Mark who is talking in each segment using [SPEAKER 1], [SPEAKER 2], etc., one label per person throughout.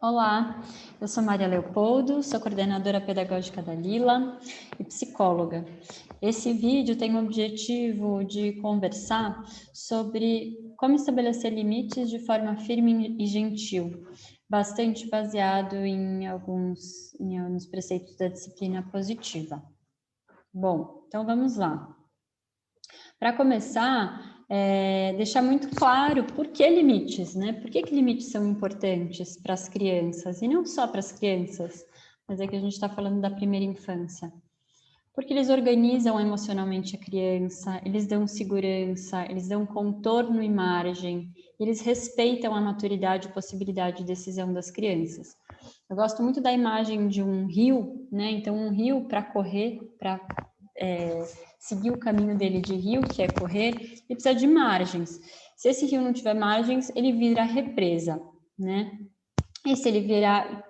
[SPEAKER 1] Olá, eu sou Maria Leopoldo, sou coordenadora pedagógica da Lila e psicóloga. Esse vídeo tem o objetivo de conversar sobre como estabelecer limites de forma firme e gentil, bastante baseado em nos preceitos da disciplina positiva. Bom, então vamos lá. Para começar, deixar muito claro por que limites, né? Por que limites são importantes para as crianças, e não só para as crianças, mas é que a gente está falando da primeira infância. Porque eles organizam emocionalmente a criança, eles dão segurança, eles dão contorno e margem, eles respeitam a maturidade e possibilidade de decisão das crianças. Eu gosto muito da imagem de um rio, né? Então, um rio para correr, para seguir o caminho dele de rio, que é correr, ele precisa de margens. Se esse rio não tiver margens, ele vira represa, né? E se ele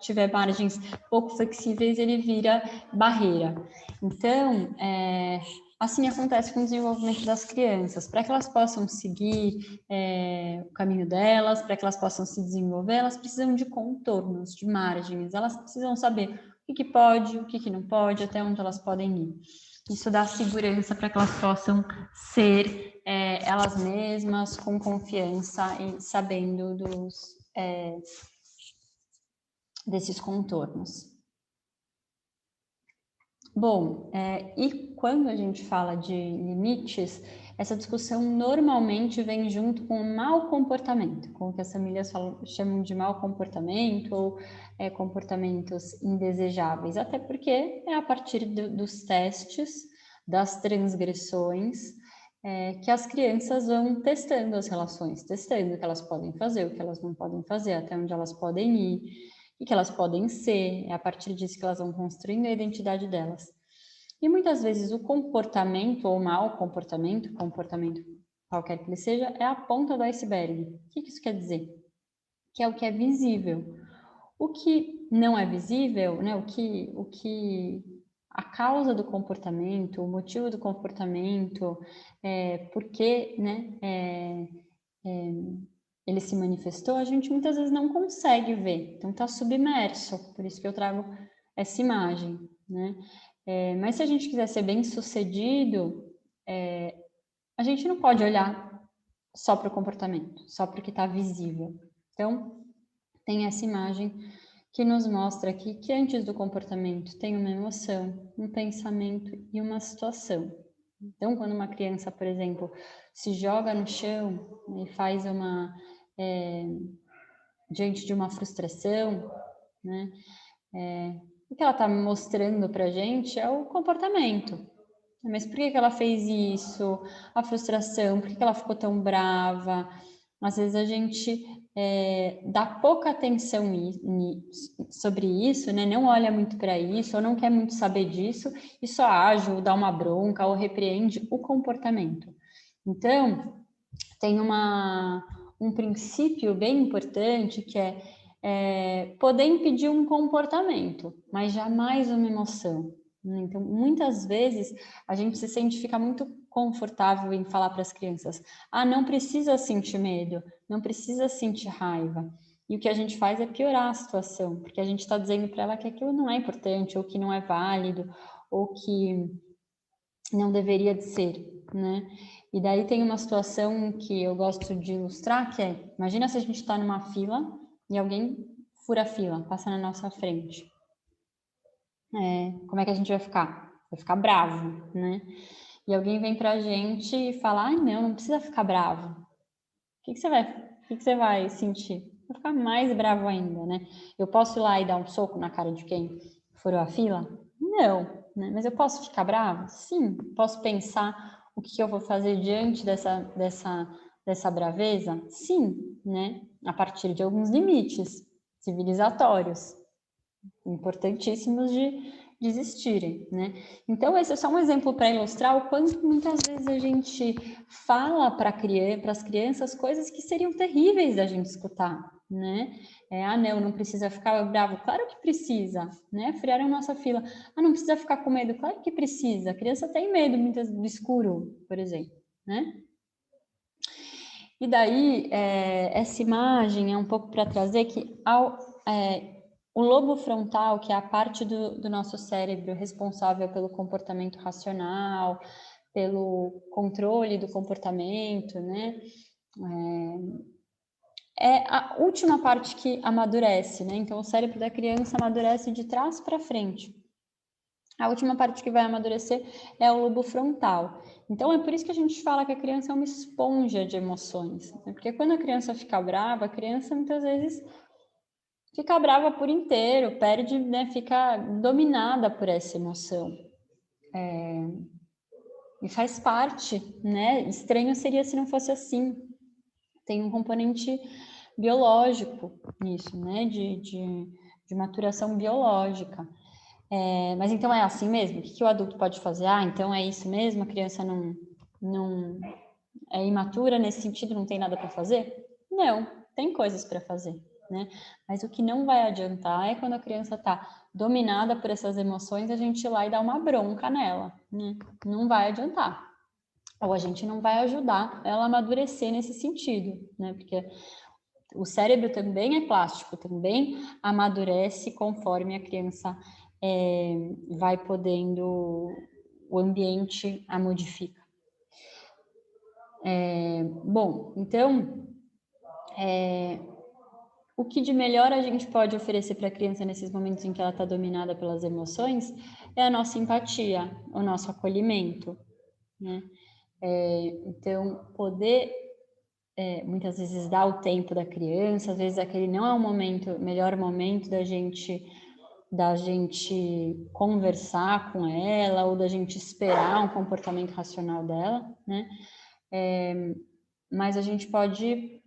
[SPEAKER 1] tiver margens pouco flexíveis, ele vira barreira. Então, assim acontece com o desenvolvimento das crianças. Para que elas possam seguir o caminho delas, para que elas possam se desenvolver, elas precisam de contornos, de margens. Elas precisam saber o que pode, o que não pode, até onde elas podem ir. Isso dá segurança para que elas possam ser elas mesmas, com confiança e sabendo desses contornos. Bom, e quando a gente fala de limites, essa discussão normalmente vem junto com o mau comportamento, com o que as famílias chamam de mau comportamento ou comportamentos indesejáveis, até porque é a partir dos testes, das transgressões, que as crianças vão testando as relações, testando o que elas podem fazer, o que elas não podem fazer, até onde elas podem ir, e que elas podem ser, é a partir disso que elas vão construindo a identidade delas. E muitas vezes o comportamento ou mau comportamento qualquer que ele seja, é a ponta do iceberg. O que isso quer dizer? Que é o que é visível. O que não é visível, né, a causa do comportamento, o motivo do comportamento, por que, né, ele se manifestou, a gente muitas vezes não consegue ver, então está submerso, por isso que eu trago essa imagem, né? Mas se a gente quiser ser bem sucedido, a gente não pode olhar só para o comportamento, só para o que está visível. Então, tem essa imagem que nos mostra aqui que antes do comportamento tem uma emoção, um pensamento e uma situação. Então, quando uma criança, por exemplo, se joga no chão e faz diante de uma frustração, né? O que ela está mostrando para a gente é o comportamento. Mas por que ela fez isso? A frustração, por que ela ficou tão brava? Às vezes a gente dá pouca atenção sobre isso, né? Não olha muito para isso, ou não quer muito saber disso, e só age, ou dá uma bronca, ou repreende o comportamento. Então, tem um princípio bem importante que é poder impedir um comportamento, mas jamais uma emoção. Então, muitas vezes, a gente fica muito confortável em falar para as crianças, não precisa sentir medo, não precisa sentir raiva. E o que a gente faz é piorar a situação, porque a gente está dizendo para ela que aquilo não é importante, ou que não é válido, ou que não deveria de ser, né? E daí tem uma situação que eu gosto de ilustrar, que imagina se a gente está numa fila e alguém fura a fila, passa na nossa frente. Como é que a gente vai ficar? Vai ficar bravo, né? E alguém vem pra gente e fala, não precisa ficar bravo. O que você vai sentir? Vai ficar mais bravo ainda, né? Eu posso ir lá e dar um soco na cara de quem furou a fila? Não, né? Mas eu posso ficar bravo? Sim. Posso pensar o que eu vou fazer diante dessa braveza? Sim, né? A partir de alguns limites civilizatórios, importantíssimos de existirem, né? Então, esse é só um exemplo para ilustrar o quanto muitas vezes a gente fala para as crianças coisas que seriam terríveis da gente escutar, né? Não precisa ficar bravo. Claro que precisa, né? Furiaram nossa fila. Não precisa ficar com medo. Claro que precisa. A criança tem medo muitas do escuro, por exemplo, né? E daí, essa imagem é um pouco para trazer que o lobo frontal, que é a parte do nosso cérebro responsável pelo comportamento racional, pelo controle do comportamento, né? É a última parte que amadurece, né? Então, o cérebro da criança amadurece de trás para frente. A última parte que vai amadurecer é o lobo frontal. Então, é por isso que a gente fala que a criança é uma esponja de emoções. Né? Porque quando a criança fica brava, a criança muitas vezes fica brava por inteiro, perde, né? Fica dominada por essa emoção. E faz parte, né? Estranho seria se não fosse assim. Tem um componente biológico nisso, né? De maturação biológica. Mas então é assim mesmo? O que o adulto pode fazer? Então é isso mesmo? A criança não é imatura nesse sentido, não tem nada para fazer? Não, tem coisas para fazer, né? Mas o que não vai adiantar é quando a criança está dominada por essas emoções, a gente ir lá e dar uma bronca nela, né? Não vai adiantar. Ou a gente não vai ajudar ela a amadurecer nesse sentido, né? Porque o cérebro também é plástico, também amadurece conforme a criança vai podendo, o ambiente a modifica. Bom, então, o que de melhor a gente pode oferecer para a criança nesses momentos em que ela está dominada pelas emoções é a nossa empatia, o nosso acolhimento, né? Então, poder muitas vezes dar o tempo da criança, às vezes aquele não é o melhor momento da gente conversar com ela ou da gente esperar um comportamento racional dela, né? Mas a gente pode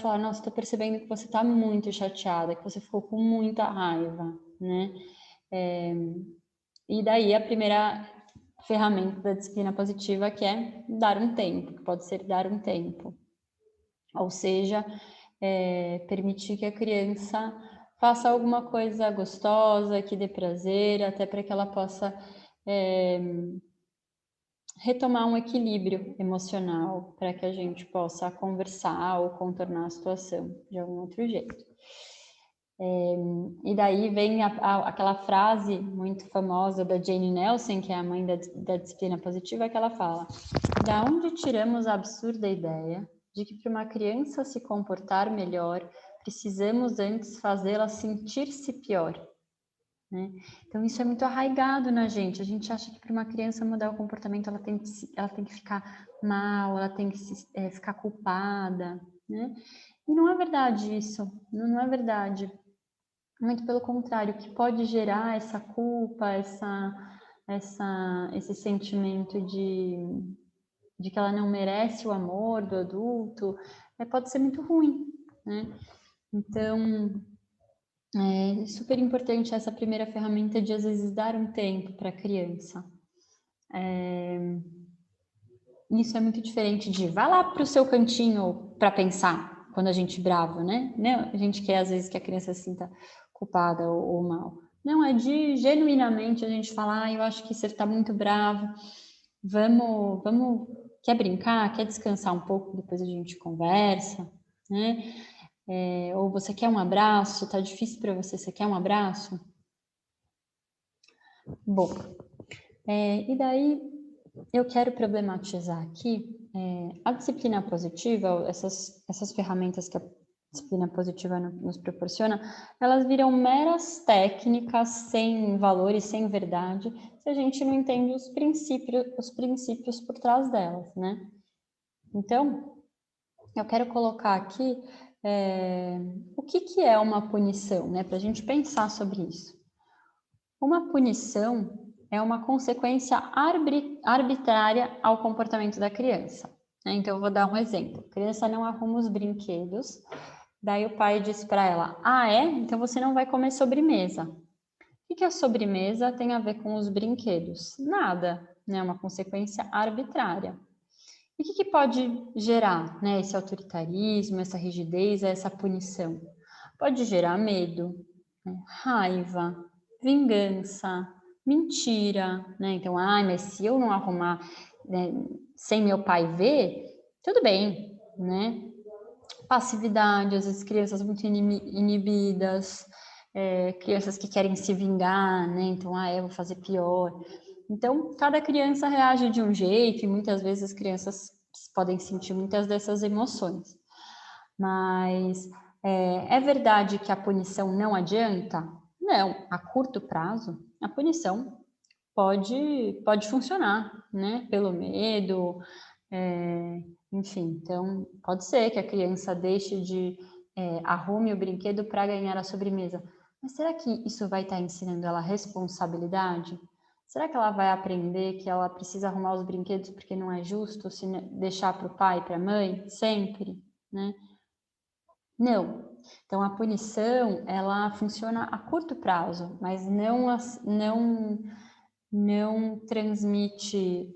[SPEAKER 1] falar, nossa, estou percebendo que você está muito chateada, que você ficou com muita raiva, né? E daí a primeira ferramenta da disciplina positiva, que é dar um tempo, que pode ser dar um tempo. Ou seja, permitir que a criança faça alguma coisa gostosa, que dê prazer, até para que ela possa retomar um equilíbrio emocional, para que a gente possa conversar ou contornar a situação de algum outro jeito. E daí vem aquela frase muito famosa da Jane Nelson, que é a mãe da disciplina positiva, que ela fala: da onde tiramos a absurda ideia de que para uma criança se comportar melhor, precisamos antes fazê-la sentir-se pior? Né? Então, isso é muito arraigado na gente. A gente acha que para uma criança mudar o comportamento, ela tem que ficar mal, ela tem que ficar culpada, né? E não é verdade isso, não é verdade. Muito pelo contrário, o que pode gerar essa culpa, esse sentimento de que ela não merece o amor do adulto, pode ser muito ruim, né? Então, é super importante essa primeira ferramenta de, às vezes, dar um tempo para a criança. Isso é muito diferente de vá lá para o seu cantinho para pensar, quando a gente brava, né? A gente quer, às vezes, que a criança se sinta culpada ou mal. Não, é de genuinamente a gente falar, eu acho que você está muito bravo, vamos, quer brincar, quer descansar um pouco, depois a gente conversa, né? Ou você quer um abraço, tá difícil para você quer um abraço? Bom, e daí eu quero problematizar aqui a disciplina positiva, essas ferramentas que a disciplina positiva nos proporciona, elas viram meras técnicas sem valor e sem verdade, se a gente não entende os princípios por trás delas, né? Então, eu quero colocar aqui o que é uma punição, né? Para a gente pensar sobre isso. Uma punição é uma consequência arbitrária ao comportamento da criança. Né? Então, eu vou dar um exemplo. A criança não arruma os brinquedos, daí o pai diz para ela, então você não vai comer sobremesa. O que a sobremesa tem a ver com os brinquedos? Nada, né? É uma consequência arbitrária. E o que pode gerar, né, esse autoritarismo, essa rigidez, essa punição? Pode gerar medo, né, raiva, vingança, mentira, né? Então, mas se eu não arrumar, né, sem meu pai ver, tudo bem, né? passividade, às vezes crianças muito inibidas, crianças que querem se vingar, né? Então, eu vou fazer pior. Então, cada criança reage de um jeito e muitas vezes as crianças podem sentir muitas dessas emoções. Mas é verdade que a punição não adianta? Não, a curto prazo, a punição pode funcionar, né? Pelo medo, enfim. Então, pode ser que a criança deixe de arrume o brinquedo para ganhar a sobremesa. Mas será que isso vai estar ensinando ela responsabilidade? Será que ela vai aprender que ela precisa arrumar os brinquedos porque não é justo se deixar para o pai e para a mãe sempre, né? Não. Então, a punição, ela funciona a curto prazo, mas não transmite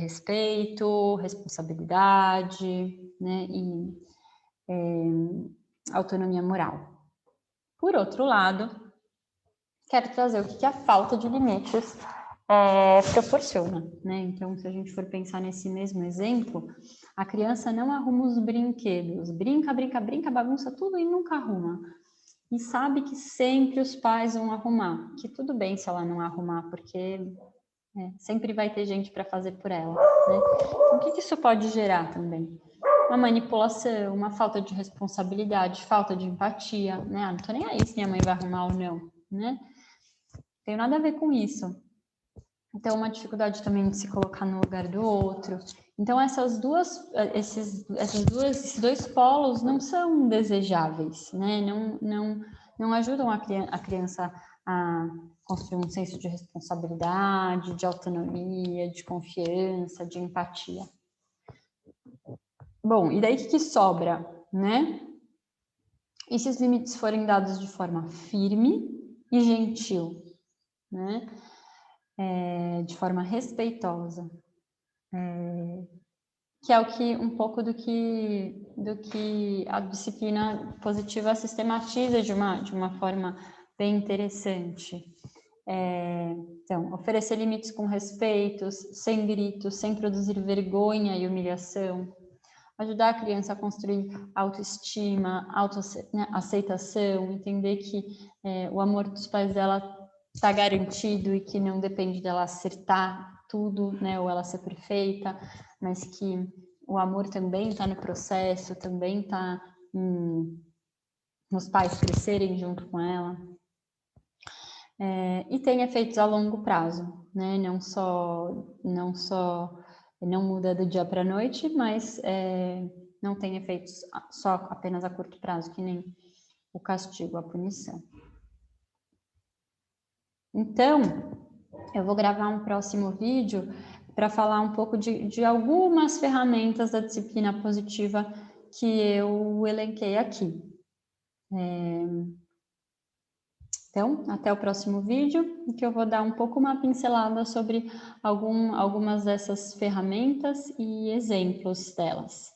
[SPEAKER 1] respeito, responsabilidade, né, e autonomia moral. Por outro lado, quero trazer o que a falta de limites proporciona, né? Então, se a gente for pensar nesse mesmo exemplo, a criança não arruma os brinquedos, brinca, bagunça tudo e nunca arruma. E sabe que sempre os pais vão arrumar, que tudo bem se ela não arrumar, porque sempre vai ter gente para fazer por ela, né? Então, o que isso pode gerar também? Uma manipulação, uma falta de responsabilidade, falta de empatia, né? Não tô nem aí se minha mãe vai arrumar ou não, né? Não tem nada a ver com isso. Então, uma dificuldade também de se colocar no lugar do outro. Então, esses dois polos não são desejáveis, né? Não ajudam a criança a construir um senso de responsabilidade, de autonomia, de confiança, de empatia. Bom, e daí o que sobra, né? E se os limites forem dados de forma firme e gentil, né? De forma respeitosa, que é um pouco do que a disciplina positiva sistematiza de uma forma bem interessante. Então, oferecer limites com respeitos, sem gritos, sem produzir vergonha e humilhação, ajudar a criança a construir autoestima, autoaceitação, entender que o amor dos pais dela está garantido e que não depende dela acertar tudo, né, ou ela ser perfeita, mas que o amor também está no processo, também está nos pais crescerem junto com ela. E tem efeitos a longo prazo, né? Não muda do dia para a noite, mas não tem efeitos só apenas a curto prazo, que nem o castigo, a punição. Então, eu vou gravar um próximo vídeo para falar um pouco de algumas ferramentas da disciplina positiva que eu elenquei aqui. Então, até o próximo vídeo, em que eu vou dar um pouco uma pincelada sobre algumas dessas ferramentas e exemplos delas.